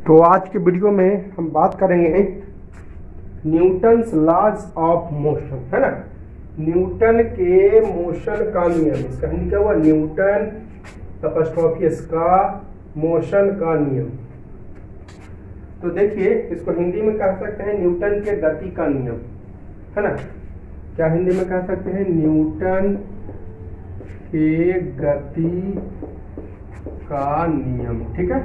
तो आज के वीडियो में हम बात करेंगे न्यूटन्स लॉज ऑफ मोशन, है ना। न्यूटन के मोशन का नियम, इसका हिंदी क्या हुआ, न्यूटन अपॉस्ट्रोफी का मोशन का नियम। तो देखिए इसको हिंदी में कह सकते हैं न्यूटन के गति का नियम, है ना। क्या हिंदी में कह सकते हैं, न्यूटन के गति का नियम, ठीक है।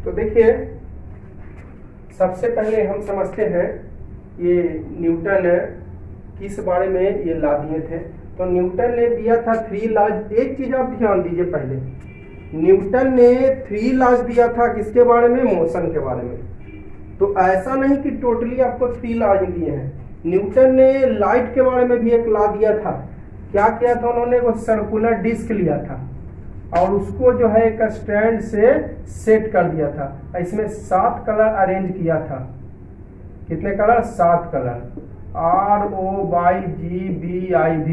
तो देखिए सबसे पहले हम समझते हैं ये न्यूटन किस बारे में ये ला दिए थे। तो न्यूटन ने दिया था 3 लॉज। एक चीज आप ध्यान दीजिए, पहले न्यूटन ने 3 लॉज दिया था किसके बारे में, मोशन के बारे में। तो ऐसा नहीं कि टोटली आपको 3 लॉज दिए हैं। न्यूटन ने लाइट के बारे में भी एक लॉ दिया था। क्या किया था उन्होंने, वो सर्कुलर डिस्क लिया था और उसको जो है एक स्टैंड से सेट कर दिया था। इसमें 7 कलर अरेंज किया था। कितने कलर, 7 कलर, ROYGBIV,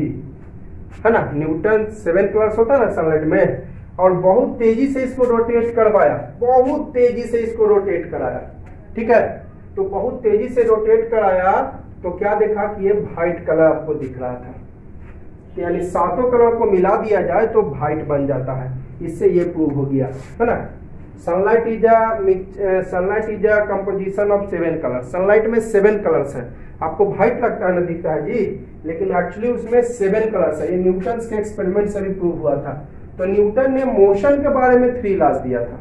है ना। न्यूटन 7 कलर्स होता है ना सनलाइट में, और बहुत तेजी से इसको रोटेट करवाया, बहुत तेजी से इसको रोटेट कराया, ठीक है। तो बहुत तेजी से रोटेट कराया तो क्या देखा कि ये व्हाइट कलर आपको दिख रहा था। यानी 7 कलर को मिला दिया जाए तो व्हाइट बन जाता है। इससे ये प्रूव हो गया, है ना। Sunlight is a composition of 7 colour. Sunlight में 7 कलर्स हैं। आपको व्हाइट लगता है ना, दिखता है जी, लेकिन एक्चुअली उसमें 7 कलर्स है। ये न्यूटन के एक्सपेरिमेंट से भी प्रूव हुआ था। तो न्यूटन ने मोशन के बारे में 3 लॉज दिया था,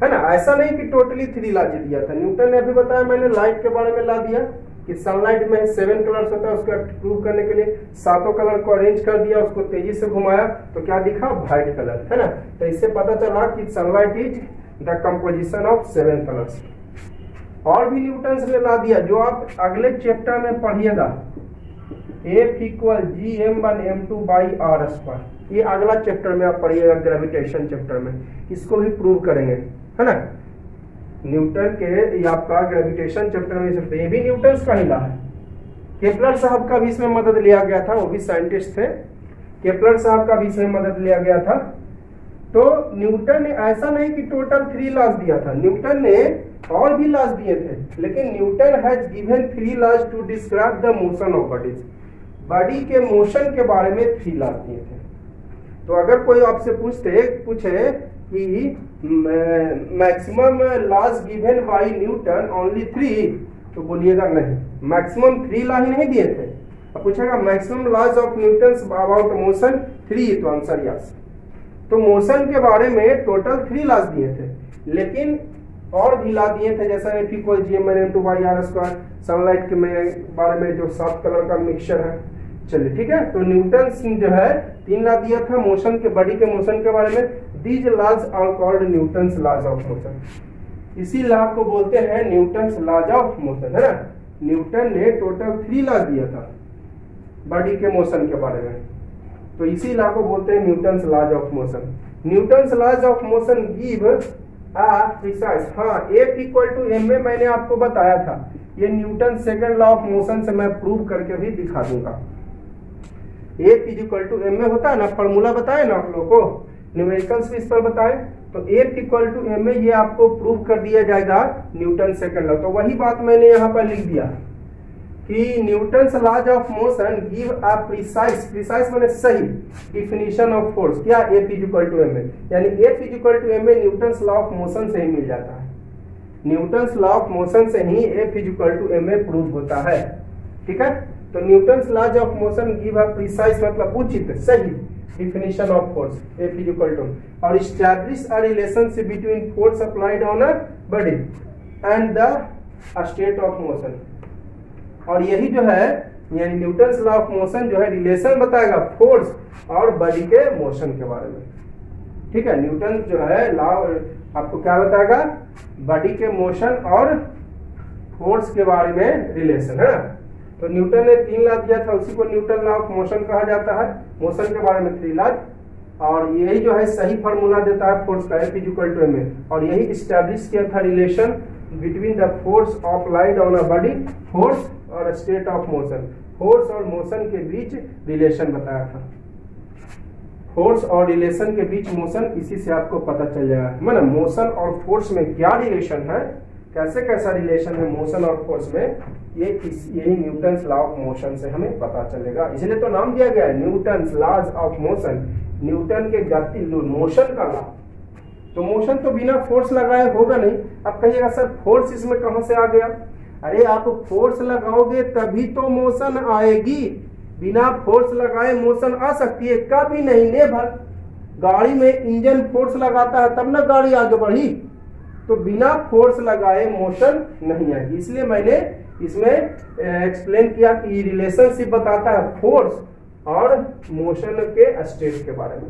है ना। ऐसा नहीं कि टोटली 3 लॉज दिया था। न्यूटन ने अभी बताया मैंने लाइट के बारे में ला दिया कि सनलाइट में 7 कलर्स होता है। उसका प्रूव करने के लिए 7 कलर को अरेंज कर दिया, उसको तेजी से घुमाया तो क्या दिखा, व्हाइट कलर, है ना। तो इससे पता चला कि sunlight is the composition of 7 colours. और भी न्यूटन ने ला दिया जो आप अगले चैप्टर में पढ़िएगा, F = gm1m2/r²। ये अगला चैप्टर में आप पढ़िएगा, ग्रेविटेशन चैप्टर में इसको भी प्रूव करेंगे, है ना। न्यूटन के ये आपका ग्रेविटेशन चैप्टर में ये भी न्यूटन का ही ला है। केपलर साहब का भी इसमें मदद लिया गया था, वो भी साइंटिस्ट थे। केपलर साहब का भी इसमें मदद लिया गया था। तो न्यूटन ने ऐसा नहीं कि टोटल 3 लॉज दिया था, न्यूटन ने और भी लॉज दिए थे। लेकिन Newton has given 3 laws to describe the motion of bodies. Body के मोशन के बारे में 3 लॉज दिए थे। तो अगर कोई आपसे पूछे कि maximum laws given by Newton only 3, तो बोलिएगा नहीं, मैक्सिमम 3 लॉ ही नहीं दिए थे। अब पूछेगा maximum laws of Newton about motion 3, तो आंसर यस। तो मोशन के बारे में टोटल 3 लॉज दिए थे, लेकिन और भी लॉ दिए थे, जैसा F = gm1m2/r²। सनलाइट के बारे में जो 7 कलर का मिक्सचर है। चलिए ठीक है। तो न्यूटन जो है 3 लॉ दिया था मोशन के, बॉडी के मोशन के बारे में। These laws are called Newton's laws of motion। इसी लॉ को बोलते हैं न्यूटन्स लॉज ऑफ मोशन, है ना। न्यूटन ने टोटल 3 लॉ दिया था बॉडी के मोशन के बारे में, तो इसी लॉ को बोलते हैं Newton's laws of motion. Newton's laws of motion give a precise, हाँ, F = ma मैंने आपको बताया था। ये Newton second law of motion से मैं प्रूव करके भी दिखा दूंगा। F = ma होता है ना, फॉर्मूला बताए ना आप लोगों को, न्यूमेरिकल्स भी इस पर बताए। तो F = ma ये आपको प्रूव कर दिया जाएगा न्यूटन सेकंड लॉ। तो वही बात मैंने यहाँ पर लिख दिया कि Newton's laws of motion give a precise माने सही डिफिनीशन ऑफ फोर्स। क्या, F = ma, यानी F = ma Newton's law of motion से ही मिल जाता है। न्यूटन्स लॉ ऑफ मोशन से ही F = ma प्रूव होता है, ठीक है। तो Newton's laws of motion give a precise मतलब उचित, सही definition of force, F = और establish a relationship between force applied on a body and the state of motion। और यही जो है यानी न्यूटन्स लॉ ऑफ मोशन जो है रिलेशन बताएगा फोर्स और बॉडी के मोशन के बारे में, ठीक है। न्यूटन जो है लॉ आपको क्या बताएगा, बॉडी के मोशन और फोर्स के बारे में रिलेशन, है ना। तो न्यूटन ने 3 लॉ दिया था, उसी को न्यूटन लॉ ऑफ मोशन कहा जाता है। मोशन के बारे में 3 लॉ, और यही जो है सही फार्मूला देता है फोर्स का, F = ma, और यही इस्टेब्लिश किया था relation between the force applied on a body, force और स्टेट ऑफ मोशन। फोर्स और मोशन के बीच रिलेशन बताया था। फोर्स और रिलेशन के बीच मोशन, इसी से आपको पता चल जाएगा मतलब मोशन और फोर्स में क्या रिलेशन है, कैसे कैसा रिलेशन है मोशन और फोर्स में, यही न्यूटन्स लॉ ऑफ मोशन से हमें पता चलेगा। इसलिए तो नाम दिया गया है Newton's laws of motion, Newton के गति मोशन का लॉ। तो मोशन तो बिना फोर्स लगाए होगा नहीं। अब कहिएगा सर फोर्स इसमें कहां से आ गया? अरे आप फोर्स लगाओगे तभी तो मोशन आएगी, बिना फोर्स लगाए मोशन आ सकती है? कभी नहीं, नेवर। गाड़ी में इंजन फोर्स लगाता है तब ना गाड़ी आगे बढ़ी, तो बिना फोर्स लगाए मोशन नहीं आएगी। इसलिए मैंने इसमें एक्सप्लेन किया कि रिलेशनशिप बताता है फोर्स और मोशन के स्टेट के बारे में।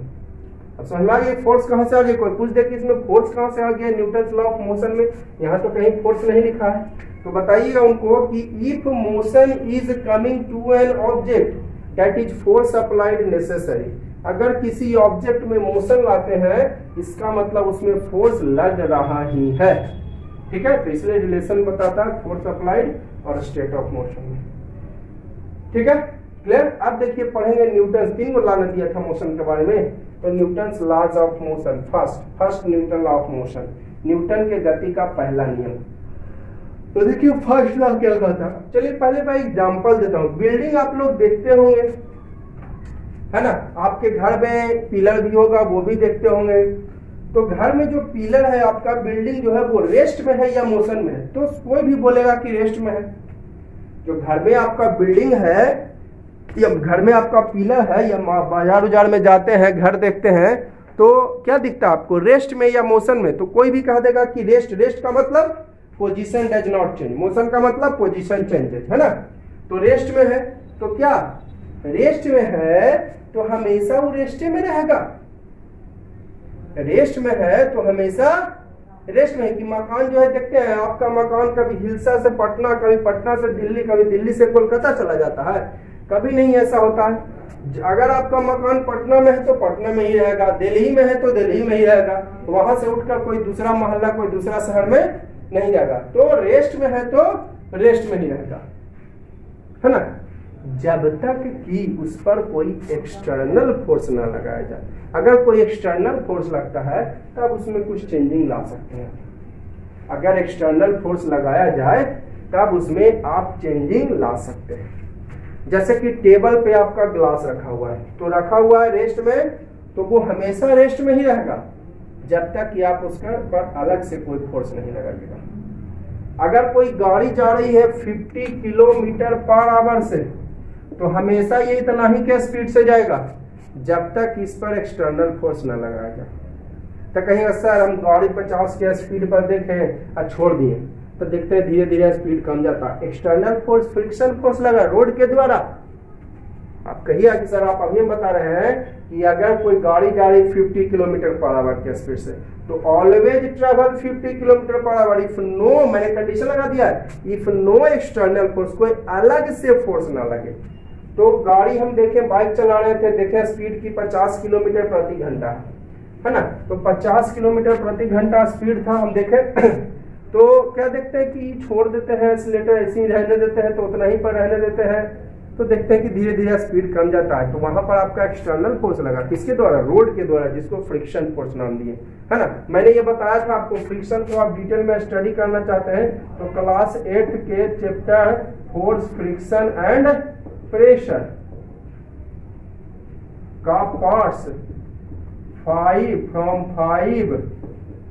अब समझ में आ गया फोर्स कहां से आ गया? कोई पूछ दे कि इसमें फोर्स कहां से आ गया न्यूटन्स लॉ ऑफ मोशन में, यहां तो कहीं फोर्स नहीं लिखा है, तो बताइएगा उनको कि if motion is coming to an object that is force applied necessary, अगर किसी ऑब्जेक्ट में मोशन लाते हैं इसका मतलब उसमें फोर्स लग रहा ही है। ठीक है, तो इसलिए रिलेशन बताता है फोर्स अप्लाइड और स्टेट ऑफ मोशन में। ठीक है, क्लियर? अब देखिए पढ़ेंगे न्यूटन 3 को लॉ दिया था मोशन के बारे में, तो Newton's laws of motion. First Newton law of motion, Newton के गति का पहला नियम। तो देखिए फर्स्ट लॉ क्या कहता है, चलिए पहले मैं एग्जांपल देता हूँ। बिल्डिंग आप लोग देखते होंगे, है ना, आपके घर में पिलर भी होगा वो भी देखते होंगे। तो घर में जो पिलर है आपका, बिल्डिंग जो है वो रेस्ट में है या मोशन में है? तो कोई भी बोलेगा कि रेस्ट में है। जो घर में आपका बिल्डिंग है या घर में आपका पिलर है, या बाजार उजार में जाते हैं घर देखते हैं तो क्या दिखता है आपको, रेस्ट में या मोशन में? तो कोई भी कह देगा कि रेस्ट। रेस्ट का मतलब position does not change, motion का मतलब पोजीशन चेंजेज, है ना। तो रेस्ट में है तो क्या, रेस्ट में है तो हमेशा वो रेस्ट में रहेगा। रेस्ट में है तो हमेशा रेस्ट में। कि मकान जो है देखते हैं, आपका मकान कभी हिलसा से पटना, कभी पटना से दिल्ली, कभी दिल्ली से कोलकाता चला जाता है, कभी नहीं ऐसा होता है। अगर आपका मकान पटना में है तो पटना में ही रहेगा, दिल्ली में है तो दिल्ली में ही रहेगा, वहां से उठकर कोई दूसरा मोहल्ला, कोई दूसरा शहर में नहीं जाएगा। तो रेस्ट में है तो रेस्ट में ही रहेगा, है ना, जब तक कि उस पर कोई एक्सटर्नल फोर्स ना लगाया जाए। अगर कोई एक्सटर्नल फोर्स लगता है तब उसमें कुछ चेंजिंग ला सकते हैं। अगर एक्सटर्नल फोर्स लगाया जाए तब उसमें आप चेंजिंग ला सकते हैं। जैसे कि टेबल पे आपका ग्लास रखा हुआ है, तो रखा हुआ है रेस्ट में, तो वो हमेशा रेस्ट में ही रहेगा जब तक कि आप उसका पर अलग से कोई फोर्स नहीं लगाइएगा। अगर कोई गाड़ी जा रही है 50 किलोमीटर पर आवर से, तो हमेशा ये इतना ही के स्पीड से जाएगा जब तक इस पर एक्सटर्नल फोर्स न लगाया जाए। तो कहेंगे सर हम गाड़ी 50 के स्पीड पर देखें और छोड़ दिए, तो देखते हैं धीरे धीरे स्पीड कम जाता है। एक्सटर्नल फोर्स, फ्रिक्शन फोर्स लगा रोड के द्वारा। आप कहिए कि सर आप अभी बता रहे हैं कि अगर कोई गाड़ी जा रही 50 किलोमीटर पर आवर के स्पीड से, तो always travel 50 kilometre per hour if no, मैंने कंडीशन लगा दिया है, इफ नो एक्सटर्नल फोर्स, कोई अलग से फोर्स ना लगे। तो गाड़ी हम देखें, बाइक चला रहे थे, देखें स्पीड की 50 किलोमीटर प्रति घंटा, है ना, तो 50 किलोमीटर प्रति घंटा स्पीड था, हम देखें तो क्या देखते हैं कि छोड़ देते हैं एक्सीलरेटर, ऐसे ही रहने देते हैं, तो उतना ही पर रहने देते हैं, तो देखते हैं कि धीरे धीरे स्पीड कम जाता है। तो वहां पर आपका एक्सटर्नल फोर्स लगा, किसके द्वारा, रोड के द्वारा, जिसको फ्रिक्शन फोर्स नाम दिए, है ना। मैंने ये बताया था आपको, फ्रिक्शन को आप डिटेल में स्टडी करना चाहते हैं तो क्लास 8 के chapter force, friction and pressure का पार्ट्स 5 फ्रॉम 5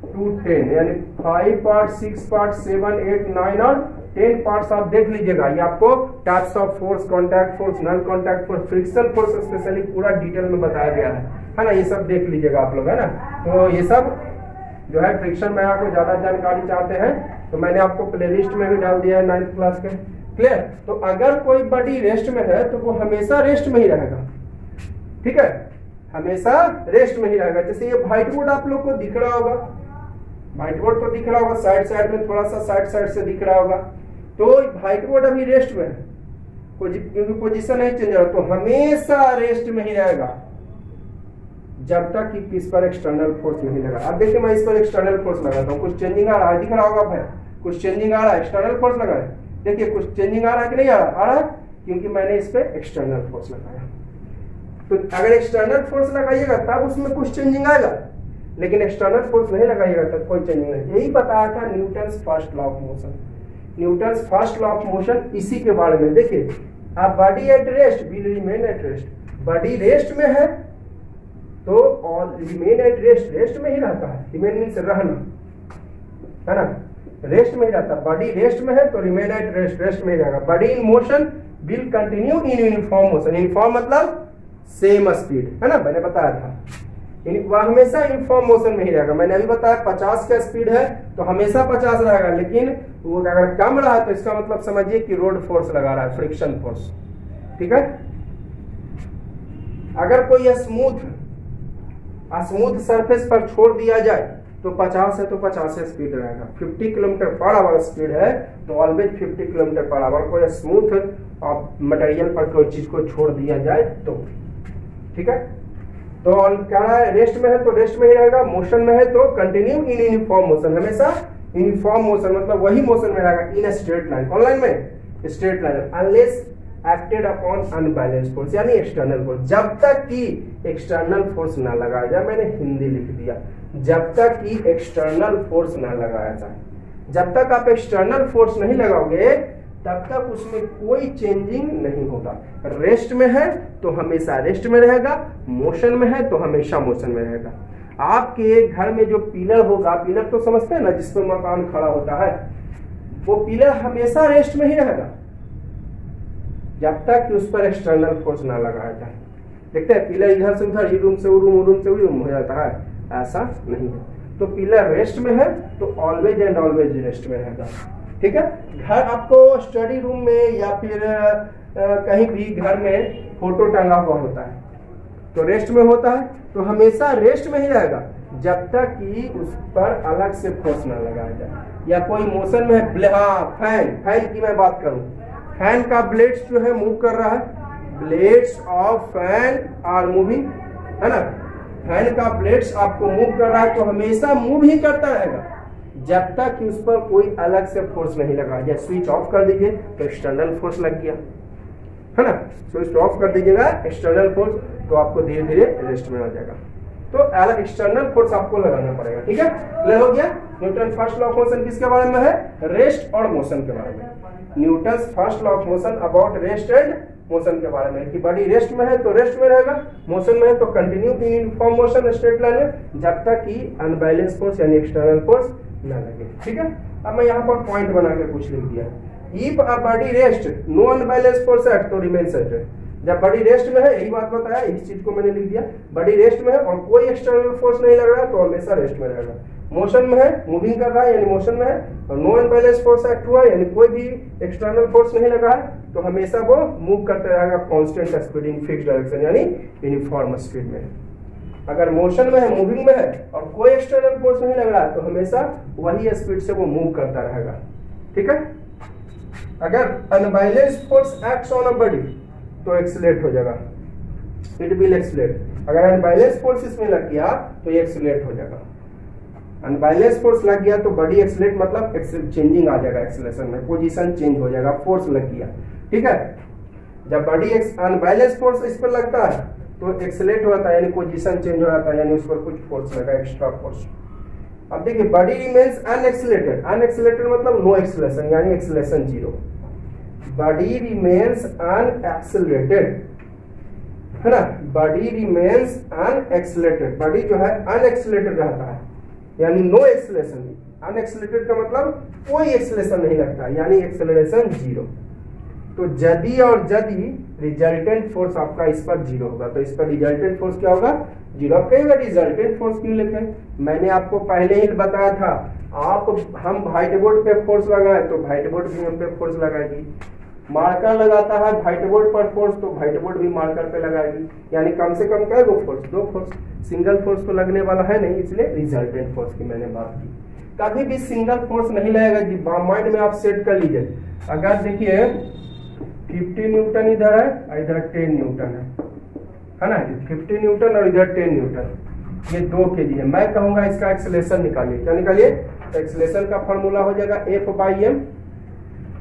to 10, यानी 5 पार्ट, 6 पार्ट, 7, 8, 9 और 10 पार्ट्स आप देख लीजिएगा। ये आपको types of force, contact force, non contact force, friction force specially पूरा डिटेल में बताया गया है ना। ये सब देख लीजिएगा आप लोग, है ना। तो ये सब जो है फ्रिक्शन में आपको ज्यादा जानकारी चाहते हैं तो मैंने आपको प्लेलिस्ट में भी डाल दिया है 9th क्लास के, क्लियर। तो अगर कोई बॉडी रेस्ट में है तो वो हमेशा रेस्ट में ही रहेगा, ठीक है, हमेशा रेस्ट में ही रहेगा। जैसे ये व्हाइट बोर्ड आप लोग को दिख रहा होगा, व्हाइट बोर्ड तो दिख रहा होगा, साइड साइड में थोड़ा सा साइड से दिख रहा होगा, तो व्हाइट बोर्ड अभी रेस्ट में है, क्योंकि पोजीशन नहीं चेंज हो रहा, तो हमेशा रेस्ट में ही रहेगा जब तक कि इस पर एक्सटर्नल फोर्स नहीं लगा। अब देखिए मैं इस पर एक्सटर्नल फोर्स लगाता हूँ, कुछ चेंजिंग आ रहा है, दिख रहा होगा भाई, कुछ चेंजिंग आ रहा है, एक्सटर्नल फोर्स लगा है, देखिए कुछ चेंजिंग आ रहा है कि नहीं आ रहा है, क्योंकि मैंने इस पर एक्सटर्नल फोर्स लगाया। तो अगर एक्सटर्नल फोर्स लगाइएगा तब उसमें कुछ चेंजिंग आएगा, लेकिन एक्सटर्नल फोर्स नहीं लगाइएगा तब कोई चेंजिंग नहीं। यही बताया था Newton's first law of motion. Newton's first law of motion इसी के बारे में। देखिए, अब body at rest will remain at rest, body rest में है तो all remain at rest, rest में ही रहता है। रिमेन मीन्स रहना, है ना, रेस्ट में ही रहता है। बॉडी रेस्ट में है तो रिमेन एट रेस्ट, रेस्ट में ही रहेगा। Body in motion will continue in uniform motion, uniform मतलब सेम स्पीड, है ना, मैंने बताया था। वह हमेशा यूनिफॉर्म मोशन में ही रहेगा। मैंने अभी बताया 50 का स्पीड है तो हमेशा 50 रहेगा, लेकिन वो अगर कम रहा तो इसका मतलब समझिए कि रोड फोर्स लगा रहा है, फ्रिक्शन फोर्स। ठीक है, अगर कोई स्मूथ सरफेस पर छोड़ दिया जाए तो 50 है तो 50 स्पीड रहेगा। 50 किलोमीटर पर आवर स्पीड है तो ऑलवेज 50 किलोमीटर पर आवर। कोई स्मूथ मटेरियल पर कोई चीज को छोड़ दिया जाए तो, ठीक है, तो क्या है, रेस्ट में है तो रेस्ट में ही रहेगा, मोशन में है तो कंटिन्यू इन यूनिफॉर्म मोशन, हमेशा यूनिफॉर्म मोशन मतलब वही मोशन में रहेगा इन स्ट्रेट लाइन। कौन लाइन में? Straight line. Unless acted upon unbalance force यानी एक्सटर्नल फोर्स, जब तक कि एक्सटर्नल फोर्स ना लगाया जाए, मैंने हिंदी लिख दिया, जब तक कि एक्सटर्नल फोर्स ना लगाया जाए। जब तक आप एक्सटर्नल फोर्स नहीं लगाओगे तब तक उसमें कोई चेंजिंग नहीं होगा। रेस्ट में है तो हमेशा रेस्ट में रहेगा, मोशन में है तो हमेशा मोशन में रहेगा। आपके घर में जो पिलर होगा, पिलर तो समझते हैं ना, जिस पर मकान खड़ा होता है, वो पिलर हमेशा रेस्ट में ही रहेगा जब तक कि उस पर एक्सटर्नल फोर्स ना लगाया जाए। देखते हैं पिलर इधर से उधर, रूम से रूम से रूम हो जाता है, ऐसा नहीं है। तो पिलर रेस्ट में है तो ऑलवेज एंड ऑलवेज रेस्ट में रहेगा। ठीक है, घर आपको स्टडी रूम में या फिर कहीं भी घर में फोटो टंगा हुआ होता है तो रेस्ट में होता है, तो हमेशा रेस्ट में ही रहेगा जब तक कि उस पर अलग से फोर्स ना लगाया जाए। या कोई मोशन में है, फैन की मैं बात करूं, फैन का ब्लेड्स जो है मूव कर रहा है, blades of fan are moving, है ना, फैन का ब्लेड्स आपको मूव कर रहा है तो हमेशा मूव ही करता रहेगा जब तक कि उस पर कोई अलग से फोर्स नहीं लगा जाए। स्विच ऑफ कर दीजिए तो एक्सटर्नल फोर्स लग गया, है ना, स्विच ऑफ कर दीजिएगा एक्सटर्नल फोर्स तो आपको धीरे धीरे रेस्ट में आ जाएगा। तो अलग एक्सटर्नल फोर्स आपको लगाना पड़ेगा। ठीक है, क्लियर हो गया। Newton first law of motion किसके बारे में है? रेस्ट और मोशन के बारे में। Newton first law of motion about rest and motion के बारे में कि बॉडी रेस्ट में है तो रेस्ट में रहेगा, मोशन में है तो continue in uniform motion straight line में जब तक कि अनबैलेंस फोर्स यानी एक्सटर्नल फोर्स ना लगे। ठीक है, अब मैं यहाँ पर पॉइंट बना के कुछ लिख दिया। If a body rest no unbalance force act तो रिमेन सेटेड। जब बॉडी रेस्ट में है, यही बात बताया, इस चीज को मैंने लिख दिया, बॉडी रेस्ट में है और कोई एक्सटर्नल फोर्स नहीं लग रहा है तो हमेशा रेस्ट में रहेगा। मोशन में है, मूविंग कर रहा है यानी मोशन में है, और नो अनबैलेंस फोर्स एक्ट हुआ यानी कोई भी एक्सटर्नल फोर्स नहीं लगा है तो हमेशा वो मूव करते रहेगा constant speed in fix direction यानी यूनिफॉर्म स्पीड में। अगर मोशन में है, मूविंग में है और कोई एक्सटर्नल फोर्स नहीं लग रहा है तो हमेशा वही स्पीड से वो मूव करता रहेगा। ठीक है, अगर unbalance force acts on a body तो एक्सीलरेट हो जाएगा, इट विल एक्सीलरेट। अगर अनबैलेंस फोर्स इसमें लग गया तो ये एक्सीलरेट हो जाएगा। अनबैलेंस फोर्स लग गया तो बॉडी एक्सीलरेट मतलब चेंजिंग आ जाएगा, एक्सीलरेशन में पोजीशन चेंज हो जाएगा, फोर्स लग गया। ठीक है, जब बॉडी अनबैलेंस फोर्स इस पर लगता है तो एक्सीलरेट होता है यानी पोजीशन चेंज हो जाता है, यानी उस पर कुछ फोर्स लगा, एक्स्ट्रा फोर्स। अब देखिए, बॉडी रिमेन्स अनएक्सीलरेटेड, अनएक्सीलरेटेड मतलब नो एक्सीलरेशन यानी acceleration zero. Body remains unaccelerated, है ना, बॉडी रिमेन्स अनएक्सीलरेटेड, बॉडी जो है अनएक्सीलरेटेड रहता है यानी नो एक्सीलरेशन। अनएक्सीलरेटेड का मतलब कोई एक्सीलरेशन नहीं लगता यानी एक्सीलरेशन जीरो। तो यदि और यदि रिजल्टेंट फोर्स आपका इस पर जीरो होगा तो इस पर रिजल्टेंट फोर्स क्या होगा? जीरो। आप कहेंगे रिजल्टेंट फोर्स क्यों लिखे? मैंने आपको पहले ही बताया था, हम व्हाइट बोर्ड पे फोर्स लगाए तो व्हाइट बोर्ड भी हम पे फोर्स लगाएगी, मार्कर लगाता है व्हाइट बोर्ड पर फोर्स तो व्हाइट बोर्ड भी मार्कर पे लगाएगी, यानी कम से कम क्या दो फोर्स, दो फोर्स, सिंगल फोर्स तो लगने वाला है नहीं, इसलिए रिजल्टेंट फोर्स की मैंने बात की। कभी भी सिंगल फोर्स नहीं लगेगा जी, माइंड में आप सेट कर लीजिए। अगर देखिए 50 न्यूटन इधर है, इधर 10 न्यूटन है ना, 50 न्यूटन और इधर 10 न्यूटन, ये 2 kg है। मैं कहूंगा इसका एक्सेलेरेशन निकालिए, क्या निकालिए? एक्सेलेरेशन का फॉर्मूला हो जाएगा F/m,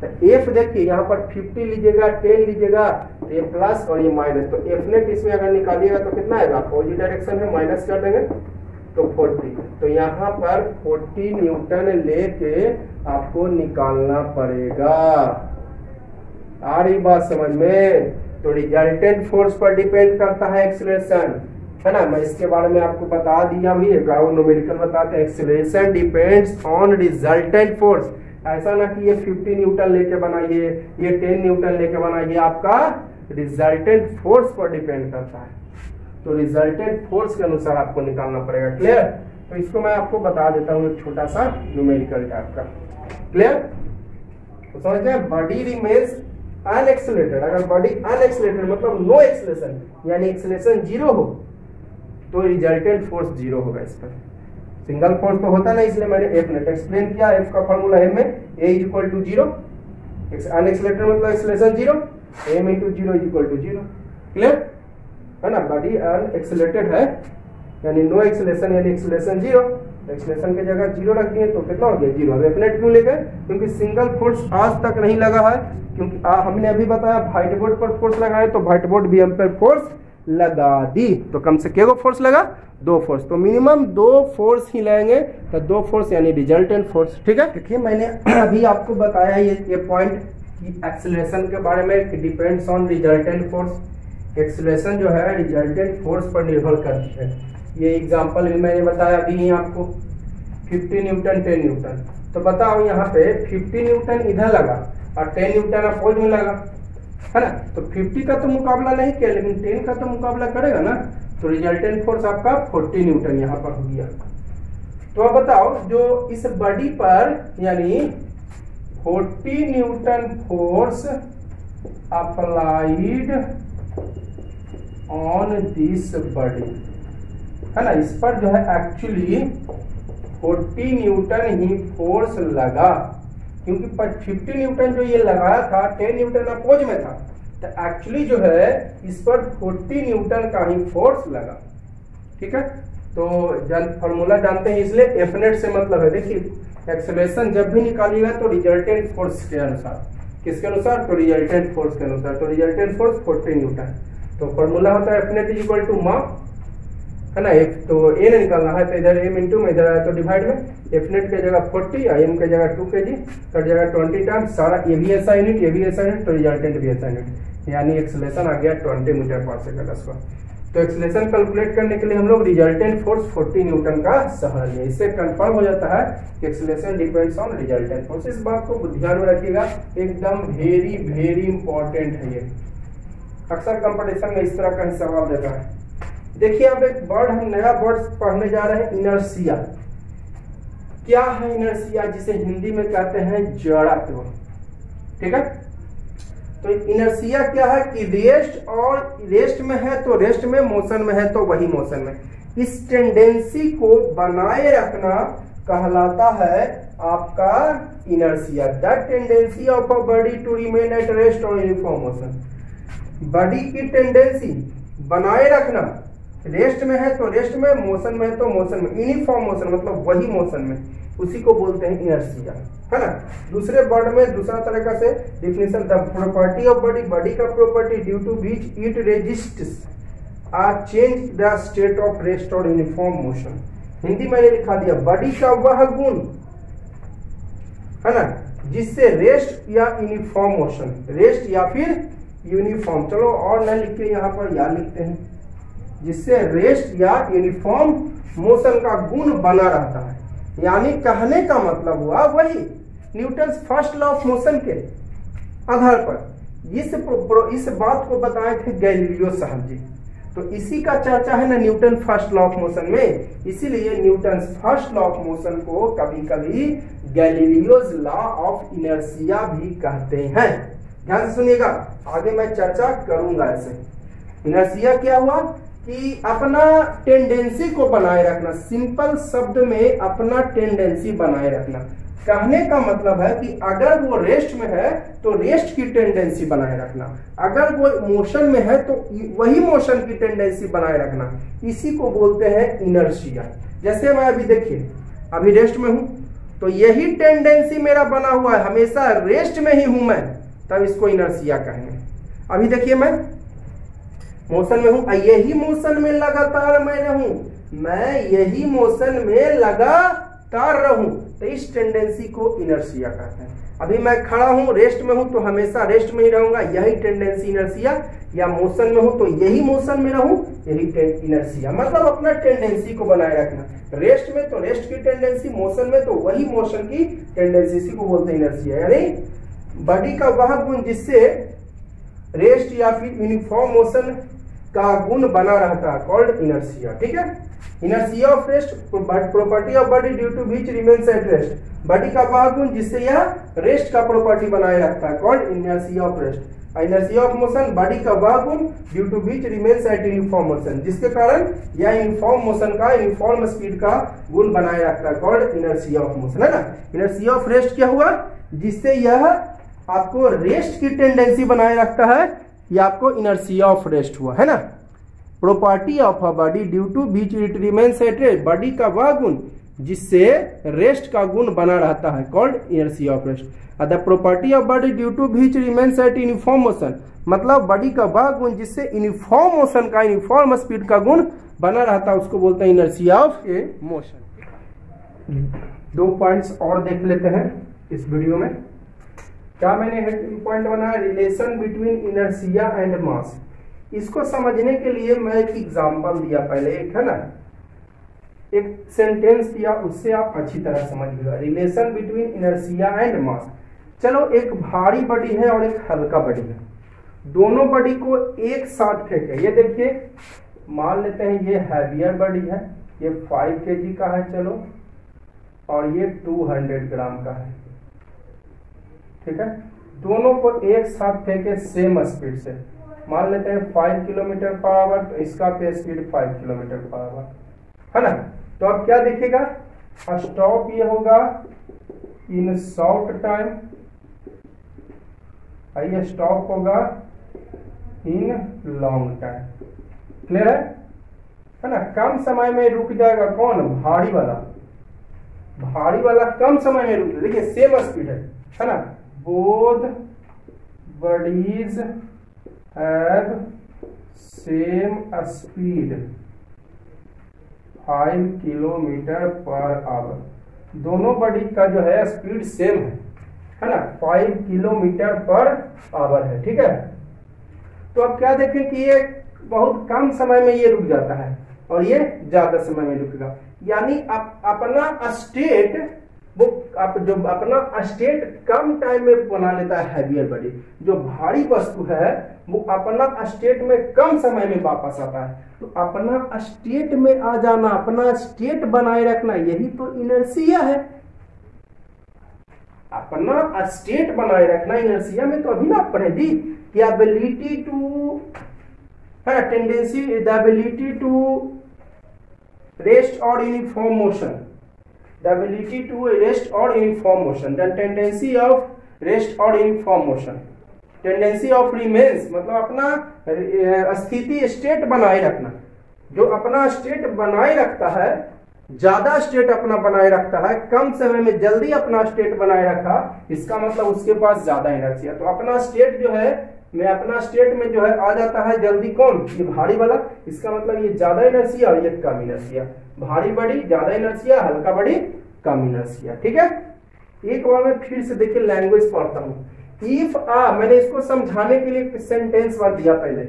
तो एफ देखिए यहाँ पर 50 लीजिएगा, 10 लीजिएगा, तो ये प्लस और ये माइनस, तो एफ नेट इसमें अगर निकालिएगा तो कितना आएगा, अपोजिट डायरेक्शन है, माइनस कर देंगे तो 40। तो यहाँ पर 40 न्यूटन लेके आपको निकालना पड़ेगा। आ रही बात समझ में? तो रिजल्टेंट फोर्स पर डिपेंड करता है एक्सीलरेशन, है ना। मैं इसके बारे में आपको बता दिया भी है, न्यूमेरिकल बताते हैं acceleration depends on resultant force. ऐसा ना कि ये 50 न्यूटन लेके बनाइए, ये 10 न्यूटन लेके बनाइए, आपका रिजल्टेंट फोर्स पर डिपेंड करता है। तो रिजल्टेंट फोर्स के अनुसार आपको निकालना पड़ेगा। क्लियर? तो इसको मैं आपको बता देता हूँ एक छोटा सा न्यूमेरिकल टाइप का। क्लियर? तो समझ गए, बॉडी रिमेन्स अनएक्सेलरेटेड। अगर बॉडी अनएक्सेलरेटेड मतलब नो एक्सेलरेशन, यानी एक्सेलरेशन 0 हो, तो रिजल्टेंट फोर्स 0 होगा। इस पर सिंगल फोर्स तो होता नहीं, इसलिए मैंने एफ नेट एक्सप्लेन किया। एफ का फॉर्मूला है m a equal to 0, unaccelerated मतलब acceleration 0, m into 0 equal to 0। Clear है ना। बॉडी अनएक्सेलरेटेड है यानी नो एक्सेलरेशन, यानी एक्सेलरेशन 0, एक्सेलरेशन की जगह 0 रख दिए तो कितना हो गया 0। अब एफ नेट क्यों ले गए? क्योंकि सिंगल फोर्स आज तक नहीं लगा है, क्योंकि हमने अभी बताया व्हाइट बोर्ड पर फोर्स लगाए तो व्हाइट बोर्ड भी हम पर फोर्स लगा दी। तो कम से केगो फोर्स लगा, 2 फोर्स। तो मिनिमम 2 फोर्स ही लगेंगे, तो 2 फोर्स यानी रिजल्टेंट फोर्स। ठीक है। देखिए मैंने अभी आपको बताया ये पॉइंट कि एक्सेलरेशन के बारे में, depends on resultant force. Acceleration जो है रिजल्टेंट फोर्स पर निर्भर करती है। ये एग्जांपल भी मैंने बताया अभी आपको, 50 न्यूटन 10 न्यूटन। तो बताओ यहाँ पे 50 न्यूटन इधर लगा और 10 न्यूटन अपोज में लगा, है ना। तो 50 का तो मुकाबला नहीं किया, लेकिन 10 का तो मुकाबला करेगा ना। तो रिजल्टेंट फोर्स आपका 40 न्यूटन यहाँ पर हो गया। तो अब बताओ जो इस बॉडी पर यानी 40 Newton force applied on this body, है ना। इस पर जो है एक्चुअली 40 न्यूटन ही फोर्स लगा, क्योंकि 50 न्यूटन जो ये लगाया था 10 न्यूटन अपोज में था, तो एक्चुअली जो है इस पर 40 न्यूटन का ही फोर्स लगा। ठीक है। तो फॉर्मूला जानते हैं, इसलिए एफ नेट से मतलब है, देखिए एक्सेलरेशन जब भी निकालिएगा तो रिजल्टेंट फोर्स के अनुसार। किसके अनुसार? तो रिजल्टेंट फोर्स के अनुसार। तो रिजल्टेंट फोर्स 40 न्यूटन। तो फॉर्मूला होता है F net is equal to mass, है ना। तो ए ने निकालना है, तो इधर एम इंटू में, इधर आया तो डिवाइड में, एफ नेट के जगह 40 और एम के जगह 2 kg, कट जगह 20 टाइम्स, सारा ए भी ऐसा यूनिट, ये भी ऐसा यूनिट, तो रिजल्टेंट भी ऐसा यूनिट, यानी एक्सेलरेशन आ गया 20 मीटर पर सेकंड स्क्वायर। तो एक्सेलरेशन कैलकुलेट करने के लिए हम लोग रिजल्टेंट फोर्स 40 न्यूटन का सहारा लिया। इससे कंफर्म हो जाता है कि acceleration depends on resultant force. इस बात को ध्यान में रखिएगा, एकदम वेरी वेरी इंपॉर्टेंट है ये। अक्सर कंपटीशन में इस तरह का सवाल देता है। देखिए अब एक वर्ड, हम नया वर्ड पढ़ने जा रहे हैं, इनर्शिया। क्या है इनर्शिया? जिसे हिंदी में कहते हैं जड़त्व। ठीक है। तो इनर्शिया क्या है कि रेस्ट, और रेस्ट में है तो रेस्ट में, मोशन में है तो वही मोशन में। इस टेंडेंसी को बनाए रखना कहलाता है आपका inertia. That tendency of a body to remain at rest और यूनिफॉर्म मोशन। बॉडी की टेंडेंसी बनाए रखना, रेस्ट में है तो रेस्ट में, मोशन में है तो मोशन में, यूनिफॉर्म मोशन मतलब वही मोशन में, उसी को बोलते हैं इनर्शिया, है ना। दूसरे वर्ड में दूसरा तरीका से definition, the property of body, body का property due to which it resists or change the state of rest और यूनिफॉर्म मोशन। हिंदी में लिखा दिया, बॉडी का वह गुण, है ना, जिससे रेस्ट या यूनिफॉर्म मोशन, रेस्ट या फिर यूनिफॉर्म, चलो और न लिख के यहाँ पर या लिखते हैं, जिससे रेस्ट या यूनिफॉर्म मोशन का गुण बना रहता है। यानी कहने का मतलब हुआ वही Newton first law of motion के आधार पर इस बात को बताए थे गैलीलियो साहब जी। तो इसी का चर्चा है ना Newton first law of motion में, इसीलिए Newton first law of motion को कभी कभी गैलीलियोज लॉ ऑफ इनर्शिया भी कहते हैं। ध्यान से सुनिएगा, आगे मैं चर्चा करूंगा ऐसे। इनर्शिया क्या हुआ कि अपना टेंडेंसी को बनाए रखना, सिंपल शब्द में अपना टेंडेंसी बनाए रखना। कहने का मतलब है कि अगर वो रेस्ट में है तो रेस्ट की टेंडेंसी बनाए रखना, अगर वो मोशन में है तो वही मोशन की टेंडेंसी बनाए रखना, इसी को बोलते हैं इनर्शिया। जैसे मैं अभी देखिए, अभी रेस्ट में हूं तो यही टेंडेंसी मेरा बना हुआ है, हमेशा रेस्ट में ही हूं मैं, तब इसको इनर्शिया कहेंगे। अभी देखिए मैं मोशन में हूं, यही मोशन में लगातार मैं रहूं, मैं यही मोशन में लगातार रहूं, तो इस टेंडेंसी को इनर्शिया कहते हैं। अभी मैं खड़ा हूं, रेस्ट में हूं, तो हमेशा रेस्ट में ही रहूंगा, यही टेंडेंसी इनर्शिया। या मोशन में हूं तो यही मोशन में रहूं, यही इनर्शिया। मतलब अपना टेंडेंसी को बनाए रखना, रेस्ट में तो रेस्ट की टेंडेंसी, मोशन में तो वही मोशन की टेंडेंसी, इसी को बोलते हैं इनर्शिया। यानी बॉडी का वह गुण जिससे रेस्ट या फिर यूनिफॉर्म मोशन का गुण बना रहता है, कॉल्ड इनर्शिया। ठीक है, inertia of rest, property of body due to which remains at rest, body का वह गुण जिससे यह रेस्ट का प्रॉपर्टी बनाए रखता है, called inertia of rest. Inertia of motion, body का वह गुण due to which remains at uniform motion, जिसके कारण यह यूनिफॉर्म मोशन का, यूनिफॉर्म स्पीड का गुण बनाए रखता है, कॉल्ड इनर्शिया ऑफ मोशन, है ना। इनर्शिया ऑफ रेस्ट क्या हुआ, जिससे यह आपको रेस्ट की टेंडेंसी बनाए रखता है, यह आपको इनर्शिया ऑफ रेस्ट हुआ, है ना। Property of a body due to which it remains at rest, body का वह गुण जिससे रेस्ट का गुण बना रहता है, called inertia of rest. The property of body due to which remains at uniform motion, मतलब बॉडी का वह गुण जिससे यूनिफॉर्म मोशन का, यूनिफॉर्म स्पीड का गुण बना रहता है, उसको बोलते हैं inertia of a motion. 2 points और देख लेते हैं इस वीडियो में। क्या मैंने पॉइंट बनाया, relation between inertia and mass. इसको समझने के लिए मैं एक एग्जांपल दिया पहले, एक है ना, एक सेंटेंस दिया, उससे आप अच्छी तरह समझिएगा। Relation between inertia and mass. चलो, एक भारी बॉडी है और एक हल्का बॉडी है, दोनों बॉडी को एक साथ फेंके। ये देखिए, मान लेते हैं ये हैवियर बॉडी है, ये 5 kg का है, चलो, और ये 200 ग्राम का है। ठीक है, दोनों को एक साथ फेंके सेम स्पीड से, मान लेते हैं 5 किलोमीटर पर आवर, तो इसका पे स्पीड 5 किलोमीटर पर आवर, है ना। तो अब क्या दिखेगा, स्टॉप ये होगा इन शॉर्ट टाइम, ये स्टॉप होगा इन लॉन्ग टाइम। क्लियर है ना। कम समय में रुक जाएगा कौन, भारी वाला, भारी वाला कम समय में रुक, देखिए सेम स्पीड है ना। Both bodies have same speed 5 kilometre per our, दोनों बॉडी का जो है स्पीड सेम है ना, 5 किलोमीटर पर आवर है। ठीक है, तो अब क्या देखें कि ये बहुत कम समय में ये रुक जाता है और ये ज्यादा समय में रुकेगा। यानी आप अपना स्टेट, वो आप जो अपना स्टेट कम टाइम में बना लेता है हैवियर बॉडी, जो भारी वस्तु है वो अपना स्टेट में कम समय में वापस आता है। तो अपना स्टेट में आ जाना, अपना स्टेट बनाए रखना, यही तो इनर्शिया है। अपना स्टेट बनाए रखना इनर्शिया में, तो अभी ना पढ़े दी कि एबिलिटी टू, है tendency, the ability to rest और uniform motion, the ability to rest or uniform motion, the tendency of rest or uniform motion, tendency of remains, मतलब अपना स्थिति स्टेट बनाए रखना, जो अपना स्टेट बनाए रखता है, ज्यादा स्टेट अपना बनाए रखता है, कम समय में जल्दी अपना स्टेट बनाए रखा, इसका मतलब उसके पास ज्यादा इनर्शिया। तो अपना स्टेट जो है, मैं अपना स्टेट में जो है आ जाता है जल्दी, कौन, ये भारी वाला, इसका मतलब ये ज्यादा इनर्शिया और ये कम इनर्शिया। भारी बड़ी ज्यादा इनर्शिया, हल्का बड़ी कम इनर्शिया। ठीक है, एक बार मैं फिर से देखिए लैंग्वेज पढ़ता हूँ। इफ मैंने इसको समझाने के लिए सेंटेंस वर्ड दिया पहले,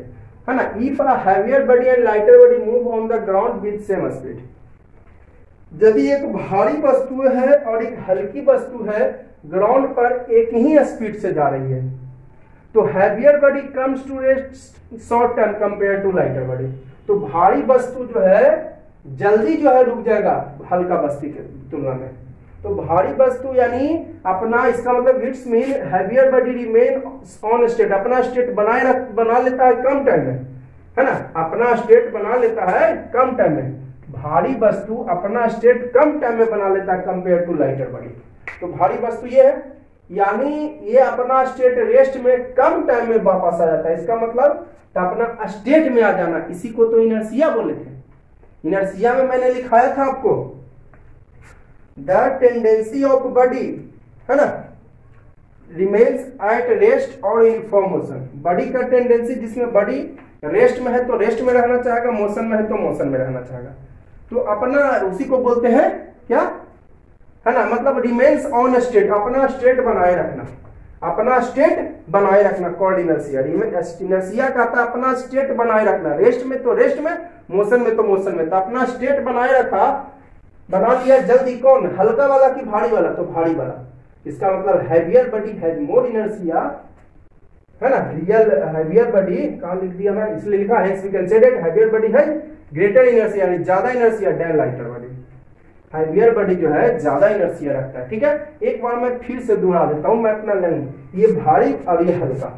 है ना। If a heavier body and lighter body move on the ground with same speed, यदि एक भारी वस्तु है और एक हल्की वस्तु है, ग्राउंड पर एक ही स्पीड से जा रही है, तो heavier body comes to rest short time compare to lighter body, तो भारी वस्तु जो है जल्दी जो है रुक जाएगा हल्का वस्तु की तुलना में। तो भारी वस्तु यानी अपना, इसका मतलब it's mean heavier body remain on state, अपना स्टेट बना लेता है कम टाइम में, है ना, अपना स्टेट बना लेता है कम टाइम में। भारी वस्तु अपना स्टेट कम टाइम में बना लेता है कंपेयर टू लाइटर बॉडी। तो भारी वस्तु ये है, यानी ये अपना स्टेट रेस्ट में कम टाइम में वापस आ जाता है, इसका मतलब अपना स्टेट में आ जाना, इसी को तो इनर्शिया बोले थे। इनर्शिया में मैंने लिखाया था आपको, द टेंडेंसी ऑफ बॉडी, है ना, रिमेन्स एट रेस्ट और इन फॉर्म मोशन। बॉडी का टेंडेंसी, जिसमें बॉडी रेस्ट में है तो रेस्ट में रहना चाहेगा, मोशन में है तो मोशन में रहना चाहेगा। तो अपना उसी को बोलते हैं क्या, है ना, मतलब रिमेन्स ऑन स्टेट, अपना स्टेट बनाए रखना, अपना स्टेट बनाए रखना, कॉल्ड इनर्शिया। इनर्शिया कहता है अपना स्टेट बनाए रखना, रेस्ट में तो रेस्ट में, मोशन में तो मोशन में। तो अपना स्टेट बनाए रखा, बना लिया जल्दी, कौन, हल्का वाला कि भारी वाला, तो भारी वाला। इसका मतलब heavier body has more inertia, है ना, रियल हैवियर बॉडी कहां लिख दिया मैं, इसलिए लिखा है we can say that heavier body has greater inertia, यानी ज्यादा inertia than lighter body. Heavier body जो है ज्यादा इनर्शिया रखता है, ठीक है। एक बार मैं फिर से दोहरा देता हूं, मैं अपना लेंगे, ये भारी और ये हल्का,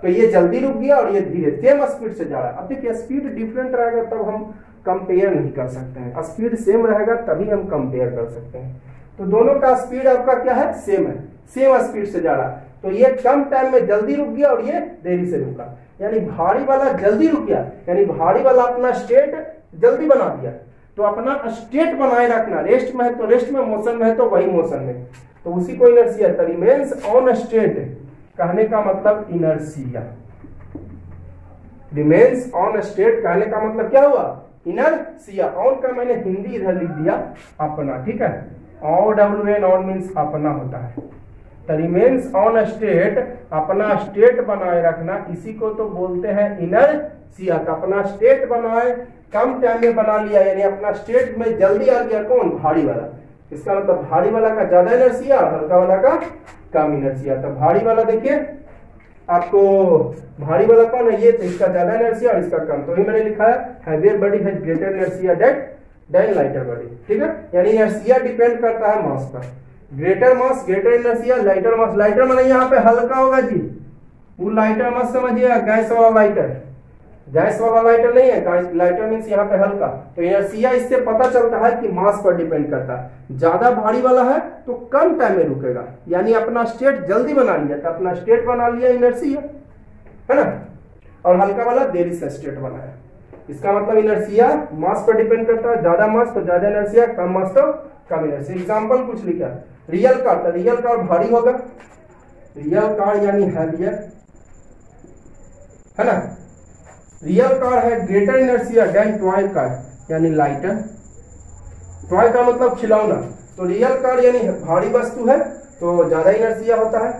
तो ये जल्दी रुक गया और ये धीरे, सेम स्पीड से जा रहा है। अब देखिए स्पीड डिफरेंट रहेगा तब हम कंपेयर नहीं कर सकते हैं, स्पीड सेम रहेगा तभी हम कंपेयर कर सकते हैं। तो दोनों का स्पीड आपका क्या है, सेम है, सेम स्पीड से जा रहा है। तो ये कम टाइम में जल्दी रुक गया और ये देरी से रुका, यानी भारी वाला जल्दी रुक गया, यानी भारी वाला अपना स्टेट जल्दी बना दिया। तो अपना स्टेट बनाए रखना, रेस्ट में है तो रेस्ट में, मोशन में है तो वही मोशन में, तो उसी को इनर्शिया। रिमेन्स ऑन स्टेट कहने का मतलब इनर्शिया, रिमेन्स ऑन स्टेट कहने का मतलब क्या हुआ, इनर्शिया। ऑन का मैंने हिंदी इधर लिख दिया अपना, ठीक है, OWN ऑन मीन्स अपना होता है। तो रिमेन्स ऑन स्टेट, अपना स्टेट बनाए रखना, इसी को तो बोलते हैं इनर्शिया। तो अपना स्टेट बनाए, कम टाइम में बना लिया, यानी अपना स्टेट में जल्दी आ गया, कौन, भारी वाला। इसका मतलब भारी वाला का ज्यादा इनर्शिया, हल्का वाला का कम इनर्शिया। तो भारी वाला देखिए आपको, भारी वाला कौन है, ये तो इसका ज्यादा इनर्शिया और इसका कम, तो ये मैंने लिखा है heavier body has greater inertia than lighter body, ठीक है। यानी इनर्शिया डिपेंड करता है मास पर, greater mass greater inertia, lighter mass, lighter माने यहाँ पे हल्का होगा जी, वो लाइटर मास समझिएगा, गैस वाला लाइटर, गैस वाला लाइटर नहीं है, लाइटर मीन्स यहाँ पे हल्का। तो इनर्शिया इससे पता चलता है कि मास पर डिपेंड करता है। ज्यादा भारी वाला है तो कम टाइम में रुकेगा, यानी अपना स्टेट जल्दी बना लिया, तो अपना स्टेट बना लिया इनर्शिया, है ना, और हल्का वाला देरी से स्टेट बनाया। इसका मतलब इनर्शिया मास पर डिपेंड करता है, ज्यादा मास तो ज्यादा इनर्शिया, कम मास तो कम इनर्शिया। एग्जांपल कुछ लिखा, रियल कार, तो रियल कार भारी होगा, रियल कार यानी हैवियर, है ना। रियल कार है greater inertia than toy car, यानी लाइटर। टॉय का मतलब खिलौना, तो रियल कार यानी भारी वस्तु है तो ज्यादा इनर्शिया होता है।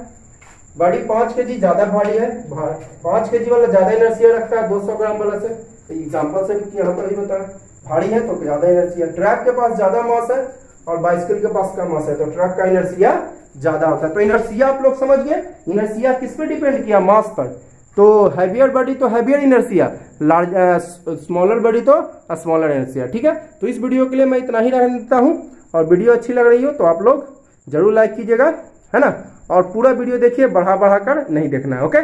बॉडी 5 kg ज्यादा भारी है, 5 kg वाला ज्यादा इनर्शिया रखता है 200 ग्राम वाला से। एग्जाम्पल से यहाँ पर ही बताया, भारी है तो ज्यादा इनर्शिया। ट्रक के पास ज्यादा मास है और बाइसिकल के पास कम मास है, तो ट्रक का इनर्शिया ज्यादा होता है। तो इनर्शिया आप लोग समझ गए, इनर्शिया किस पे डिपेंड किया, मास पर। तो हैवियर बॉडी तो heavier inertia, large smaller body तो स्मॉलर इनर्शिया, ठीक है। तो इस वीडियो के लिए मैं इतना ही रहने देता हूँ, और वीडियो अच्छी लग रही हो तो आप लोग जरूर लाइक कीजिएगा, है ना, और पूरा वीडियो देखिए, बढ़ा कर नहीं देखना है, ओके।